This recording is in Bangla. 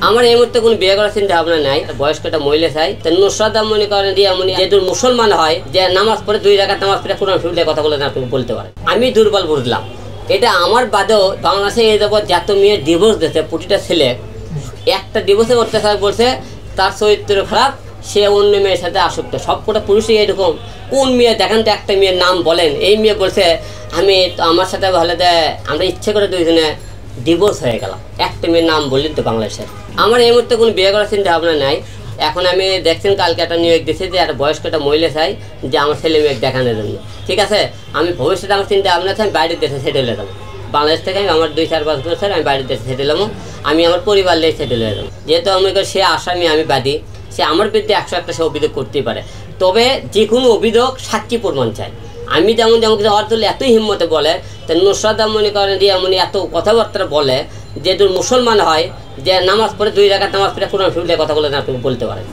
আমার এই মুহূর্তে কোনো বিয়ে করার চিন্তা ভাবনা নাই। বয়স্ক একটা মহিলা চাই, নুসরাত মনে করেন যে এমন যেহেতু মুসলমান হয় যে নামাজ পড়ে 2 রাকাত নামাজ পড়ে কোরআন শরীফের কথাগুলো আপনি বলতে পারেন। আমি দুর্বল বুঝলাম এটা আমার বাদেও বাংলাদেশে এই যাবৎ যত মেয়ে ডিভোর্স দিয়েছে প্রতিটা ছেলে একটা ডিভোর্সে অত্যাচার করছে, তার চরিত্র খারাপ, সে অন্য মেয়ের সাথে আসক্ত। সবকটা পুরুষই এরকম। কোন মেয়ে দেখেন তো একটা মেয়ের নাম বলেন, এই মেয়ে বলছে আমি তো আমার সাথে ভালো দেয় আমরা ইচ্ছে করে দুইজনে ডিভোর্স হয়ে গেলাম। একটা মেয়ের নাম বললেন তো বাংলাদেশে। আমার এই মুহূর্তে কোনো বিয়ে করার চিন্তা ভাবনা নাই। এখন আমি দেখছেন কালকে একটা নিয়োগ দিয়েছি যে একটা বয়স্ক একটা মহিলা চাই যে আমার ছেলে মেয়ে দেখানোর জন্য। ঠিক আছে, আমি ভবিষ্যতে আমার চিন্তা ভাবনা আছে আমি বাইরের দেশে সেটেল হয়ে যাবো। বাংলাদেশ থেকে আমি আমার 2-4-5 বছর আমি বাইরের দেশে সেটেল হবো, আমি আমার পরিবার নিয়ে সেটেল হয়ে যাবো। যেহেতু আমি সে আসামি আমি বাদী, সে আমার বিরুদ্ধে 101টা সে অভিযোগ করতেই পারে, তবে যে কোনো অভিযোগ সাক্ষী প্রমাণ চাই। আমি যেমন কিছু অর্থ এতই হিম্মতে বলে নুসরাত মনে করেন যে এমন এত কথাবার্তা বলে যেহেতু মুসলমান হয় যে নামাজ পড়ে 2 রাকাত নামাজ পড়ে কোরআন শরীফের কথাগুলো আপনি বলতে পারেন।